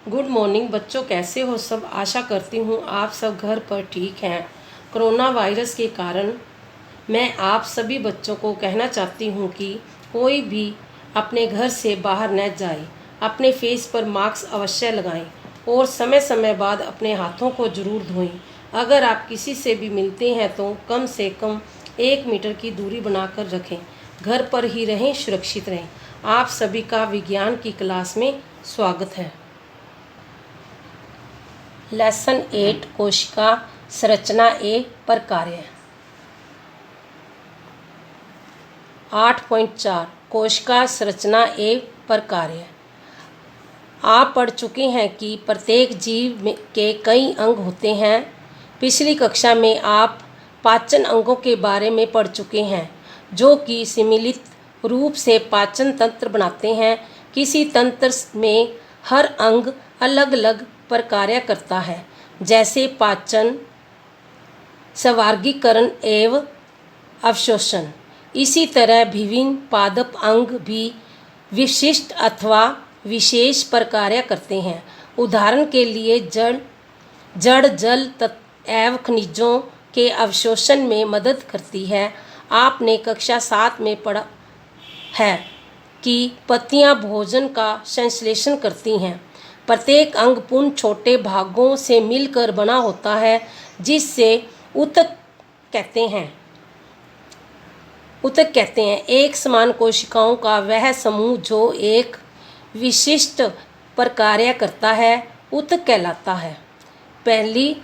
Good morning बच्चों, कैसे हो सब। आशा करती हूँ आप सब घर पर ठीक हैं। कोरोना वायरस के कारण मैं आप सभी बच्चों को कहना चाहती हूँ कि कोई भी अपने घर से बाहर न जाए। अपने फेस पर मास्क अवश्य लगाएं और समय समय बाद अपने हाथों को ज़रूर धोएं। अगर आप किसी से भी मिलते हैं तो कम से कम 1 मीटर की दूरी बनाकर रखें। घर पर ही रहें, सुरक्षित रहें। आप सभी का विज्ञान की क्लास में स्वागत है। लेसन 8 कोशिका संरचना ए पर कार्य। 8.4 कोशिका संरचना ए पर कार्य। आप पढ़ चुके हैं कि प्रत्येक जीव के कई अंग होते हैं। पिछली कक्षा में आप पाचन अंगों के बारे में पढ़ चुके हैं, जो कि सम्मिलित रूप से पाचन तंत्र बनाते हैं। किसी तंत्र में हर अंग अलग अलग पर कार्य करता है, जैसे पाचन, स्वर्गीकरण एवं अवशोषण। इसी तरह विभिन्न पादप अंग भी विशिष्ट अथवा विशेष पर कार्य करते हैं। उदाहरण के लिए जड़ जल तत्व एवं खनिजों के अवशोषण में मदद करती है। आपने कक्षा 7 में पढ़ा है कि पत्तियां भोजन का संश्लेषण करती हैं। प्रत्येक अंग पुण्य छोटे भागों से मिलकर बना होता है, जिससे ऊतक कहते हैं। एक समान कोशिकाओं का वह समूह जो एक विशिष्ट पर कार्य करता है, ऊतक कहलाता है। पहली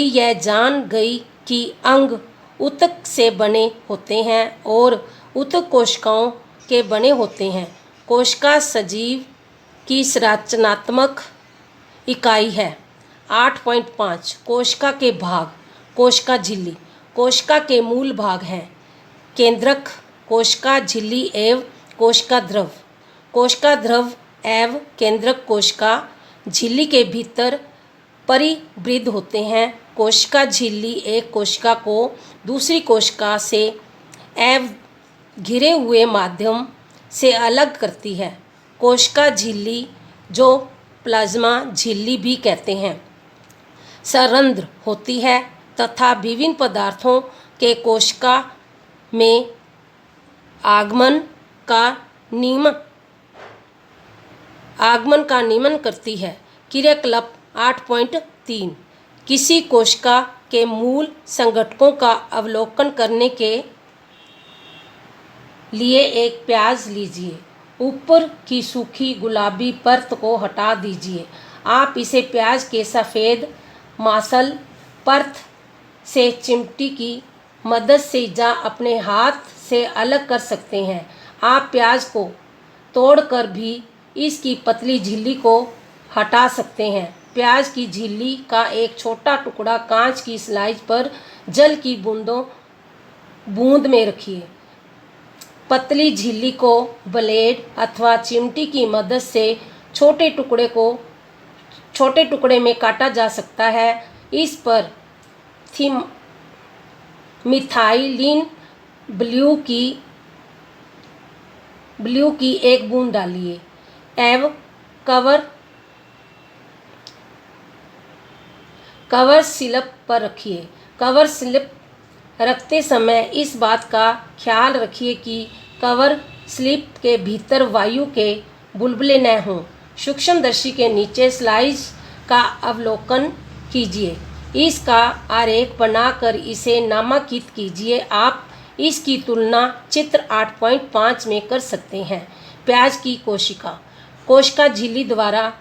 यह जान गई कि अंग ऊतक से बने होते हैं और ऊतक कोशिकाओं के बने होते हैं। कोशिका सजीव की संरचनात्मक इकाई है। 8.5 कोशिका के भाग। कोशिका झिल्ली कोशिका के मूल भाग हैं। केंद्रक, कोशिका झिल्ली एवं कोशिका ध्रुव। कोशिका ध्रुव एवं केंद्रक कोशिका झिल्ली के भीतर परिवृद्ध होते हैं। कोशिका झिल्ली एक कोशिका को दूसरी कोशिका से एवं घिरे हुए माध्यम से अलग करती है। कोशिका झिल्ली, जो प्लाज्मा झिल्ली भी कहते हैं, सरंध्र होती है तथा विभिन्न पदार्थों के कोशिका में आगमन का नियमन करती है। क्रियाकलाप 8.3 किसी कोशिका के मूल संघटकों का अवलोकन करने के लिए एक प्याज लीजिए। ऊपर की सूखी गुलाबी परत को हटा दीजिए। आप इसे प्याज के सफ़ेद मांसल परत से चिमटी की मदद से या अपने हाथ से अलग कर सकते हैं। आप प्याज को तोड़कर भी इसकी पतली झिल्ली को हटा सकते हैं। प्याज की झिल्ली का एक छोटा टुकड़ा कांच की स्लाइस पर जल की बूंद में रखिए। पतली झिल्ली को ब्लेड अथवा चिमटी की मदद से छोटे टुकड़े में काटा जा सकता है। इस पर मिथाइलिन ब्लू की एक बूंद डालिए एवं कवर स्लिप पर रखिए। कवर स्लिप रखते समय इस बात का ख्याल रखिए कि कवर स्लिप के भीतर वायु के बुलबुले न हों। सूक्ष्मदर्शी के नीचे स्लाइस का अवलोकन कीजिए। इसका आरेख बनाकर इसे नामांकित कीजिए। आप इसकी तुलना चित्र 8.5 में कर सकते हैं। प्याज की कोशिका झिल्ली द्वारा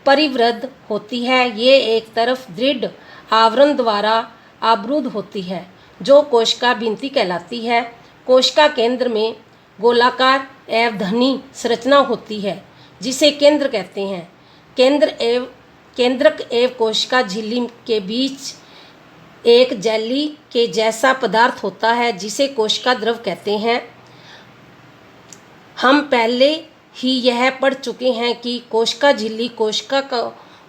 परिवृद्ध होती है। ये एक तरफ दृढ़ आवरण द्वारा आवृत होती है, जो कोशिका भित्ति कहलाती है। कोशिका केंद्र में गोलाकार एवं घनी संरचना होती है, जिसे केंद्र कहते हैं। केंद्रक एवं कोशिका झिल्ली के बीच एक जेली के जैसा पदार्थ होता है, जिसे कोशिका ध्रुव कहते हैं। हम पहले ही यह पढ़ चुके हैं कि कोशिका झिल्ली कोशिका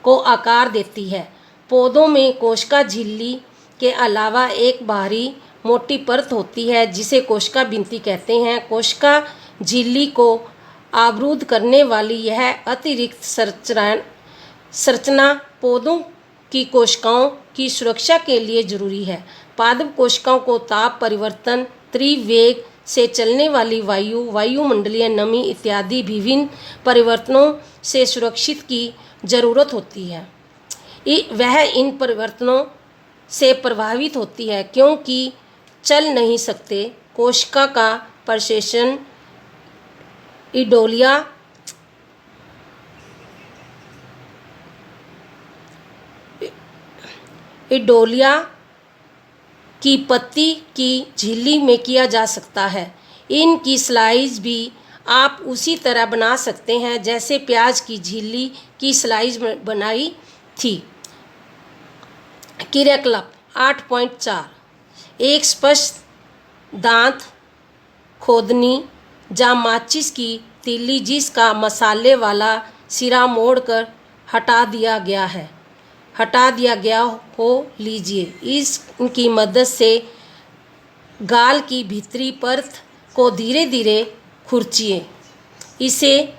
को आकार देती है। पौधों में कोशिका झिल्ली के अलावा एक बाहरी मोटी परत होती है, जिसे कोशिका भित्ति कहते हैं। कोशिका झिल्ली को अवरुद्ध करने वाली यह अतिरिक्त संरचना पौधों की कोशिकाओं की सुरक्षा के लिए जरूरी है। पादप कोशिकाओं को ताप परिवर्तन, त्रिवेग से चलने वाली वायु, वायुमंडलीय नमी इत्यादि विभिन्न परिवर्तनों से सुरक्षित की जरूरत होती है। वह इन परिवर्तनों से प्रभावित होती है क्योंकि चल नहीं सकते। कोशिका का प्रसेशन इडोलिया की पत्ती की झिल्ली में किया जा सकता है। इनकी स्लाइस भी आप उसी तरह बना सकते हैं जैसे प्याज की झिल्ली की स्लाइस बनाई थी। क्रियाकलाप 8.4 एक स्पष्ट दांत खोदनी या माचिस की तीली जिसका मसाले वाला सिरा मोड़कर हटा दिया गया हो लीजिए। इसकी मदद से गाल की भीतरी परत को धीरे धीरे खुरचिए। इसे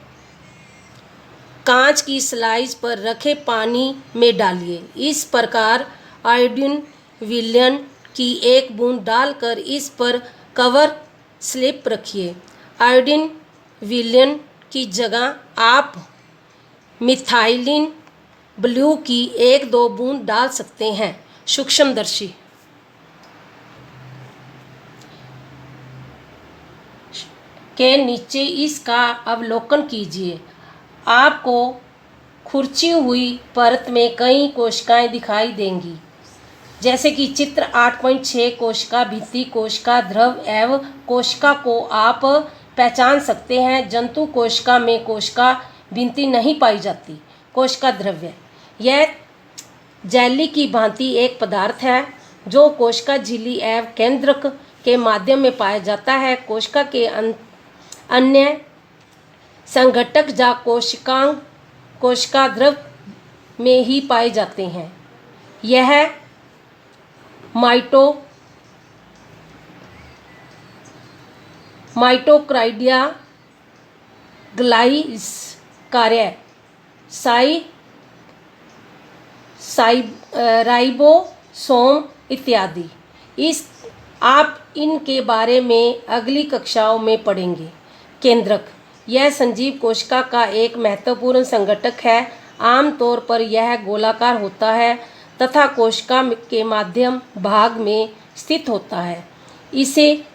कांच की स्लाइस पर रखे पानी में डालिए। इस प्रकार आयोडीन विलयन की एक बूंद डालकर इस पर कवर स्लिप रखिए। आयोडीन विलयन की जगह आप मिथाइलिन ब्लू की 1-2 बूंद डाल सकते हैं। सूक्ष्मदर्शी के नीचे इसका अवलोकन कीजिए। आपको खुरची हुई परत में कई कोशिकाएं दिखाई देंगी, जैसे कि चित्र 8.6 कोशिका भित्ति, कोशिका द्रव एवं कोशिका को आप पहचान सकते हैं। जंतु कोशिका में कोशिका भित्ति नहीं पाई जाती। कोशिका द्रव्य यह जेली की भांति एक पदार्थ है जो कोशिका झिल्ली एवं केंद्रक के माध्यम में पाया जाता है। कोशिका के अन्य संघटक या कोशिकांग कोशिका द्रव में ही पाए जाते हैं। यह माइटोकॉन्ड्रिया, ग्लाइस कार्य, राइबोसोम इत्यादि। आप इनके बारे में अगली कक्षाओं में पढ़ेंगे। केंद्रक यह सजीव कोशिका का एक महत्वपूर्ण संघटक है। आमतौर पर यह गोलाकार होता है तथा कोशिका के मध्यम भाग में स्थित होता है। इसे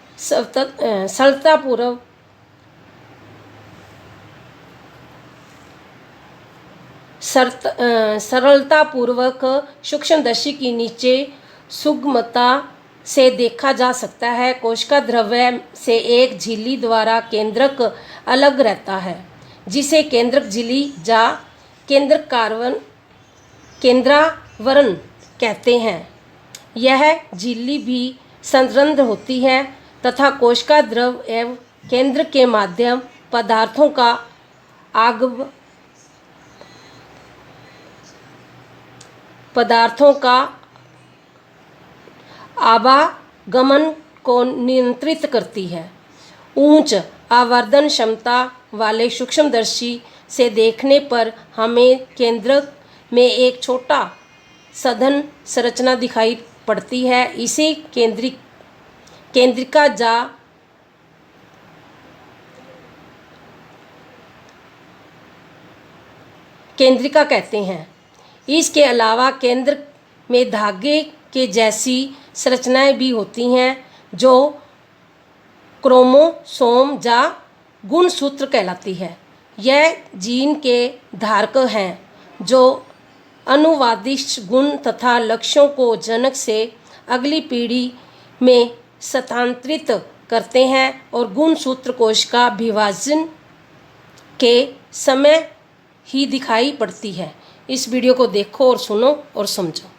सरलतापूर्वक सूक्ष्मदर्शी की नीचे सुगमता से देखा जा सकता है। कोशिका द्रव्य से एक झिल्ली द्वारा केंद्रक अलग रहता है, जिसे केंद्रक झिल्ली या केंद्रावरण कहते हैं। यह झिल्ली भी संरंध्र होती है तथा कोशिका द्रव एवं केंद्र के माध्यम पदार्थों का आवागमन को नियंत्रित करती है। उच्च आवर्धन क्षमता वाले सूक्ष्मदर्शी से देखने पर हमें केंद्रक में एक छोटा सघन संरचना दिखाई पड़ती है। इसे केंद्रिका कहते हैं। इसके अलावा केंद्र में धागे के जैसी संरचनाएं भी होती हैं जो क्रोमोसोम या गुणसूत्र कहलाती है। यह जीन के धारक हैं जो अनुवादित गुण तथा लक्ष्यों को जनक से अगली पीढ़ी में स्थानांतरित करते हैं और गुणसूत्र कोशिका विभाजन के समय ही दिखाई पड़ती है। इस वीडियो को देखो और सुनो और समझो।